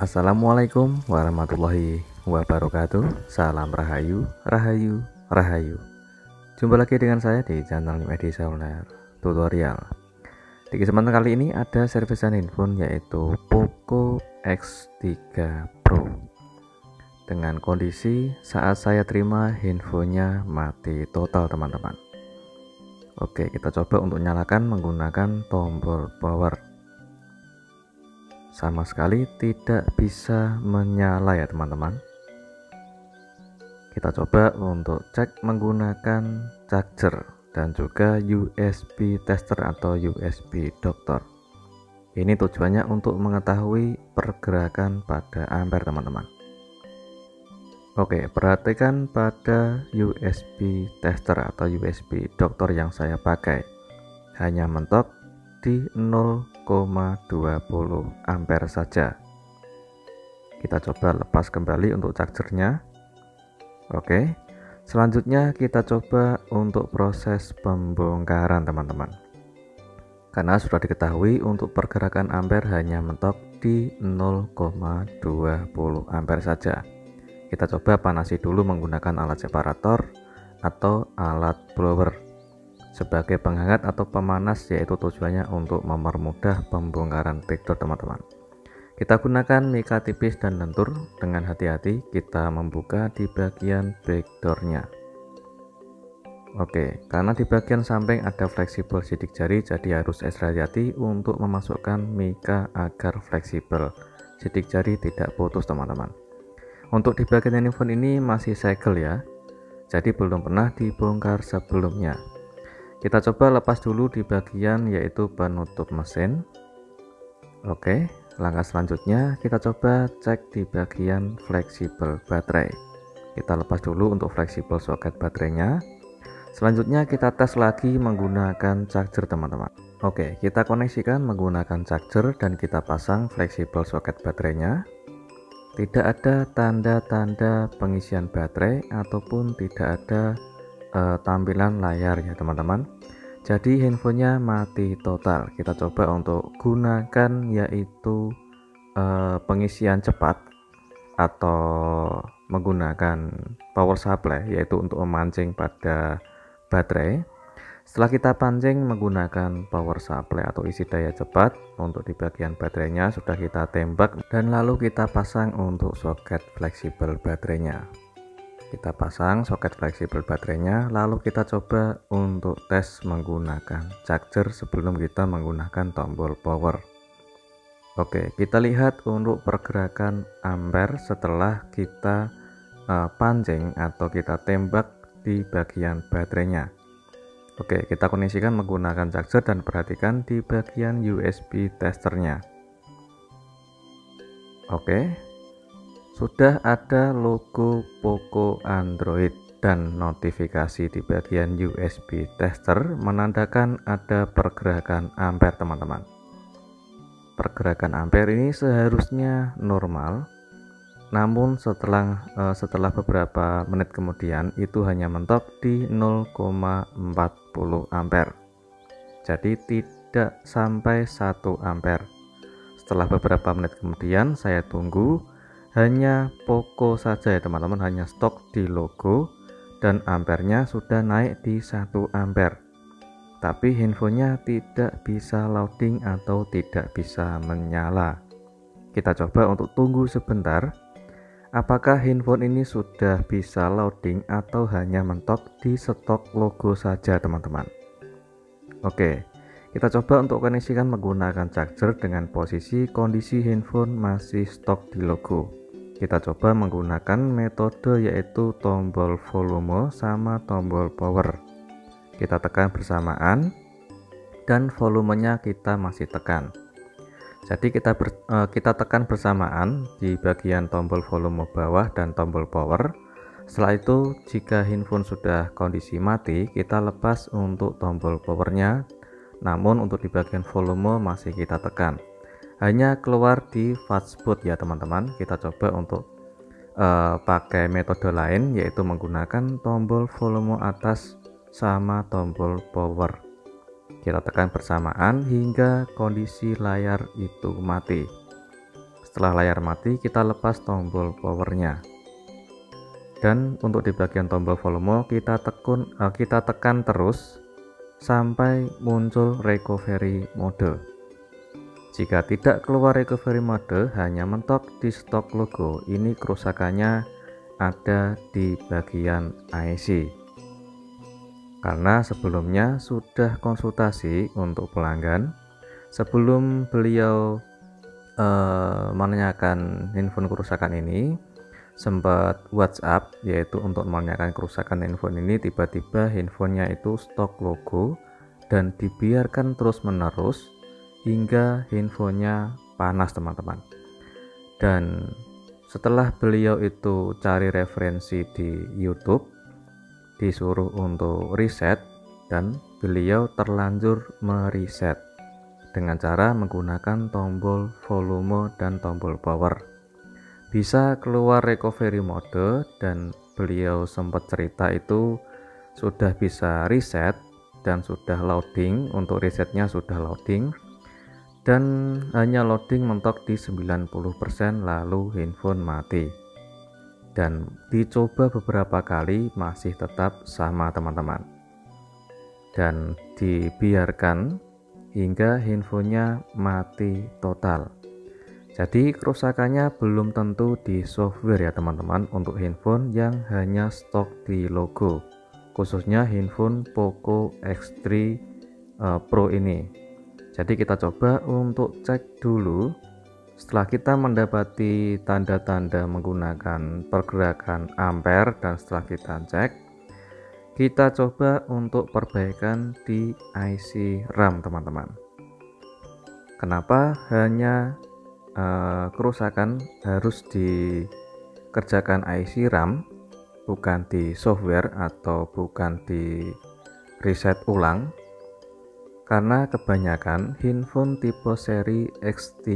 Assalamualaikum warahmatullahi wabarakatuh. Salam Rahayu, Rahayu, Rahayu. Jumpa lagi dengan saya di channel Edi Seluler Tutorial. Di kesempatan kali ini ada servisan handphone yaitu Poco X3 Pro. Dengan kondisi saat saya terima handphonenya mati total teman-teman. Oke, kita coba untuk nyalakan menggunakan tombol power. Sama sekali tidak bisa menyala ya teman-teman. Kita coba untuk cek menggunakan charger dan juga USB tester atau USB dokter. Ini tujuannya untuk mengetahui pergerakan pada ampere teman-teman. Oke, perhatikan pada USB tester atau USB dokter yang saya pakai hanya mentok di 0,20 ampere saja. Kita coba lepas kembali untuk chargernya. Oke, selanjutnya kita coba untuk proses pembongkaran teman-teman. Karena sudah diketahui untuk pergerakan ampere hanya mentok di 0,20 ampere saja. Kita coba panasi dulu menggunakan alat separator atau alat blower sebagai penghangat atau pemanas, yaitu tujuannya untuk mempermudah pembongkaran backdoor teman-teman. Kita gunakan mika tipis dan lentur. Dengan hati-hati kita membuka di bagian backdoornya. Oke, karena di bagian samping ada fleksibel sidik jari, jadi harus ekstra hati-hati untuk memasukkan mika agar fleksibel sidik jari tidak putus teman-teman. Untuk di bagian handphone ini masih segel ya, jadi belum pernah dibongkar sebelumnya. Kita coba lepas dulu di bagian yaitu penutup mesin. Oke, langkah selanjutnya kita coba cek di bagian fleksibel baterai. Kita lepas dulu untuk fleksibel soket baterainya. Selanjutnya kita tes lagi menggunakan charger teman-teman. Oke, kita koneksikan menggunakan charger dan kita pasang fleksibel soket baterainya. Tidak ada tanda-tanda pengisian baterai ataupun tidak ada tampilan layar ya teman-teman. Jadi handphonenya mati total. Kita coba untuk gunakan yaitu pengisian cepat atau menggunakan power supply, yaitu untuk memancing pada baterai. Setelah kita pancing menggunakan power supply atau isi daya cepat, untuk di bagian baterainya sudah kita tembak dan lalu kita pasang untuk soket fleksibel baterainya. Kita pasang soket fleksibel baterainya, lalu kita coba untuk tes menggunakan charger sebelum kita menggunakan tombol power. Oke, kita lihat untuk pergerakan ampere setelah kita pancing atau kita tembak di bagian baterainya. Oke, kita koneksikan menggunakan charger dan perhatikan di bagian USB testernya. Oke, sudah ada logo Poco Android dan notifikasi di bagian USB tester menandakan ada pergerakan ampere teman-teman. Pergerakan ampere ini seharusnya normal, namun setelah beberapa menit kemudian itu hanya mentok di 0,40 ampere. Jadi tidak sampai 1 ampere. Setelah beberapa menit kemudian saya tunggu, hanya Poco saja ya teman-teman, hanya stok di logo dan ampernya sudah naik di 1 ampere. Tapi handphonenya tidak bisa loading atau tidak bisa menyala. Kita coba untuk tunggu sebentar. Apakah handphone ini sudah bisa loading atau hanya mentok di stok logo saja teman-teman? Oke, kita coba untuk koneksikan menggunakan charger dengan posisi kondisi handphone masih stok di logo. Kita coba menggunakan metode yaitu tombol volume sama tombol power. Kita tekan bersamaan dan volumenya kita masih tekan. Jadi kita tekan bersamaan di bagian tombol volume bawah dan tombol power. Setelah itu jika handphone sudah kondisi mati, kita lepas untuk tombol powernya. Namun untuk di bagian volume masih kita tekan. Hanya keluar di fastboot ya teman-teman. Kita coba untuk pakai metode lain yaitu menggunakan tombol volume atas sama tombol power. Kita tekan bersamaan hingga kondisi layar itu mati. Setelah layar mati, kita lepas tombol powernya. Dan untuk di bagian tombol volume kita tekan terus sampai muncul recovery mode. Jika tidak keluar recovery mode, hanya mentok di stop logo, ini kerusakannya ada di bagian IC. Karena sebelumnya sudah konsultasi untuk pelanggan, sebelum beliau menanyakan handphone kerusakan ini, sempat WhatsApp, yaitu untuk menanyakan kerusakan handphone ini. Tiba-tiba handphonenya itu stok logo dan dibiarkan terus menerus hingga handphonenya panas, teman-teman. Dan setelah beliau itu cari referensi di YouTube, disuruh untuk reset, dan beliau terlanjur mereset dengan cara menggunakan tombol volume dan tombol power. Bisa keluar recovery mode, dan beliau sempat cerita itu sudah bisa reset dan sudah loading. Untuk resetnya sudah loading dan hanya loading mentok di 90%, lalu handphone mati. Dan dicoba beberapa kali masih tetap sama, teman-teman, dan dibiarkan hingga handphonenya mati total. Jadi kerusakannya belum tentu di software ya teman-teman, untuk handphone yang hanya stok di logo, khususnya handphone Poco X3 Pro ini. Jadi kita coba untuk cek dulu. Setelah kita mendapati tanda-tanda menggunakan pergerakan ampere, dan setelah kita cek, kita coba untuk perbaikan di IC RAM, teman-teman. Kenapa hanya kerusakan harus dikerjakan IC RAM, bukan di software atau bukan di reset ulang? Karena kebanyakan handphone tipe seri X3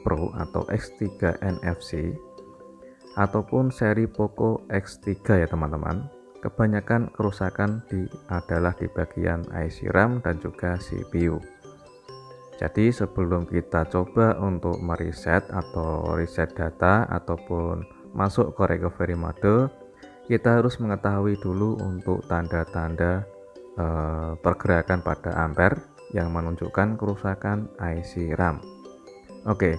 Pro atau X3 NFC ataupun seri Poco X3 ya teman-teman, kebanyakan kerusakan adalah di bagian IC RAM dan juga CPU. Jadi sebelum kita coba untuk mereset atau reset data ataupun masuk ke recovery mode, kita harus mengetahui dulu untuk tanda-tanda pergerakan pada ampere yang menunjukkan kerusakan IC RAM. Oke,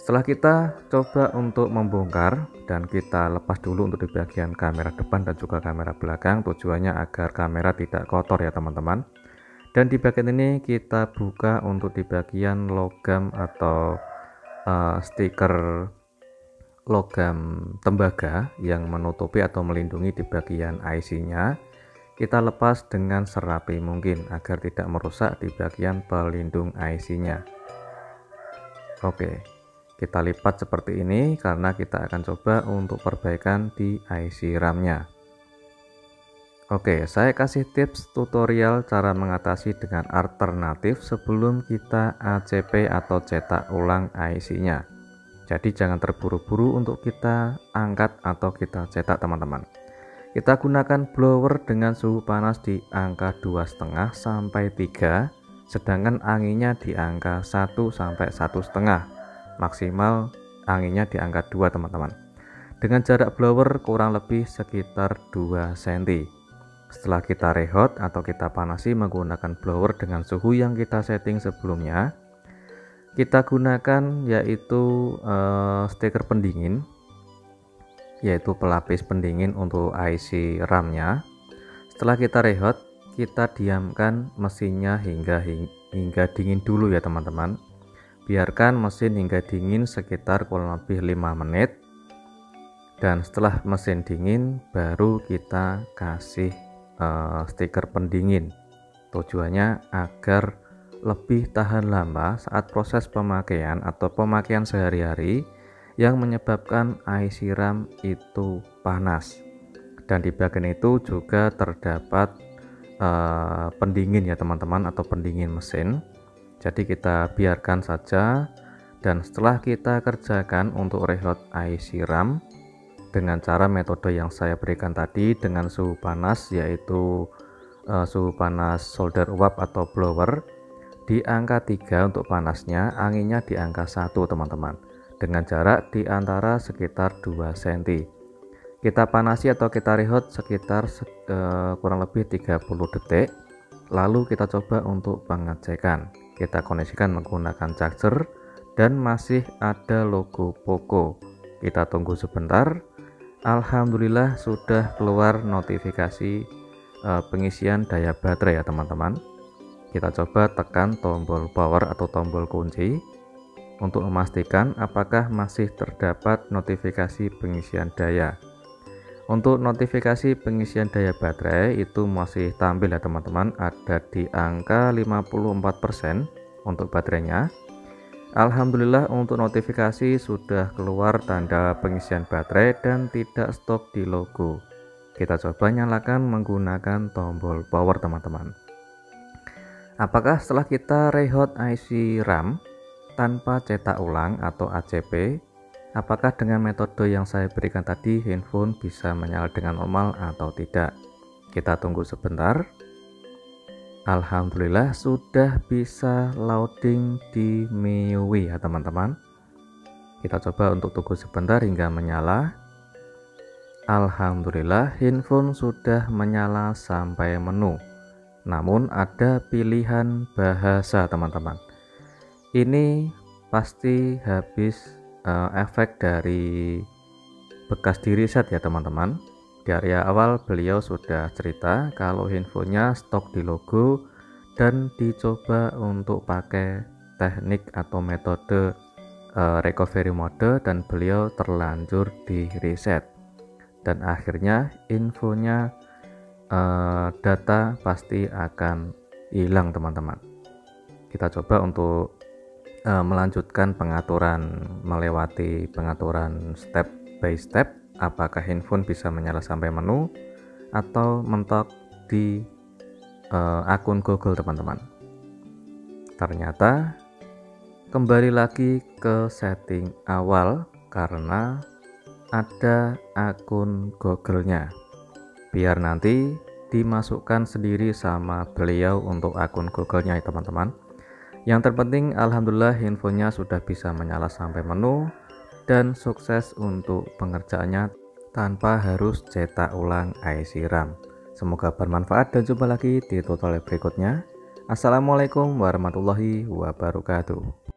setelah kita coba untuk membongkar dan kita lepas dulu untuk di bagian kamera depan dan juga kamera belakang, tujuannya agar kamera tidak kotor ya teman-teman. Dan di bagian ini kita buka untuk di bagian logam atau stiker logam tembaga yang menutupi atau melindungi di bagian IC-nya. Kita lepas dengan serapi mungkin agar tidak merusak di bagian pelindung IC-nya. Oke, kita lipat seperti ini karena kita akan coba untuk perbaikan di IC RAM-nya. Oke, saya kasih tips tutorial cara mengatasi dengan alternatif sebelum kita ACP atau cetak ulang IC-nya. Jadi jangan terburu-buru untuk kita angkat atau kita cetak, teman-teman. Kita gunakan blower dengan suhu panas di angka 2,5 sampai 3, sedangkan anginnya di angka 1 sampai 1,5. Maksimal anginnya di angka 2, teman-teman. Dengan jarak blower kurang lebih sekitar 2 cm. Setelah kita rehot atau kita panasi menggunakan blower dengan suhu yang kita setting sebelumnya, kita gunakan yaitu stiker pendingin, yaitu pelapis pendingin untuk IC RAM-nya. Setelah kita rehot, kita diamkan mesinnya hingga dingin dulu ya teman-teman. Biarkan mesin hingga dingin sekitar kurang lebih 5 menit. Dan setelah mesin dingin baru kita kasih stiker pendingin. Tujuannya agar lebih tahan lama saat proses pemakaian atau pemakaian sehari-hari yang menyebabkan IC RAM itu panas. Dan di bagian itu juga terdapat pendingin ya teman-teman, atau pendingin mesin. Jadi kita biarkan saja, dan setelah kita kerjakan untuk rehot IC RAM dengan cara metode yang saya berikan tadi dengan suhu panas, yaitu suhu panas solder uap atau blower di angka 3 untuk panasnya, anginnya di angka 1 teman-teman. dengan jarak di antara sekitar 2 cm. Kita panasi atau kita reheat sekitar kurang lebih 30 detik. Lalu kita coba untuk pengecekan. Kita koneksikan menggunakan charger dan masih ada logo Poco. Kita tunggu sebentar. Alhamdulillah sudah keluar notifikasi pengisian daya baterai ya teman-teman. Kita coba tekan tombol power atau tombol kunci untuk memastikan apakah masih terdapat notifikasi pengisian daya. Untuk notifikasi pengisian daya baterai itu masih tampil ya teman-teman, ada di angka 54% untuk baterainya. Alhamdulillah untuk notifikasi sudah keluar tanda pengisian baterai dan tidak stok di logo. Kita coba nyalakan menggunakan tombol power teman-teman. Apakah setelah kita reheat IC RAM tanpa cetak ulang atau ACP, apakah dengan metode yang saya berikan tadi handphone bisa menyala dengan normal atau tidak? Kita tunggu sebentar. Alhamdulillah sudah bisa loading di MIUI ya teman-teman. Kita coba untuk tunggu sebentar hingga menyala. Alhamdulillah handphone sudah menyala sampai menu. Namun ada pilihan bahasa teman-teman. Ini pasti habis efek dari bekas di reset ya teman-teman. Di area awal beliau sudah cerita kalau handphonenya stok di logo dan dicoba untuk pakai teknik atau metode recovery mode dan beliau terlanjur di reset dan akhirnya infonya data pasti akan hilang teman-teman. Kita coba untuk melanjutkan pengaturan, melewati pengaturan step by step, apakah handphone bisa menyala sampai menu atau mentok di akun Google teman-teman. Ternyata kembali lagi ke setting awal karena ada akun Google-nya, biar nanti dimasukkan sendiri sama beliau untuk akun Google-nya ya teman-teman. Yang terpenting alhamdulillah handphonenya sudah bisa menyala sampai menu dan sukses untuk pengerjaannya tanpa harus cetak ulang IC RAM. Semoga bermanfaat dan jumpa lagi di tutorial berikutnya. Assalamualaikum warahmatullahi wabarakatuh.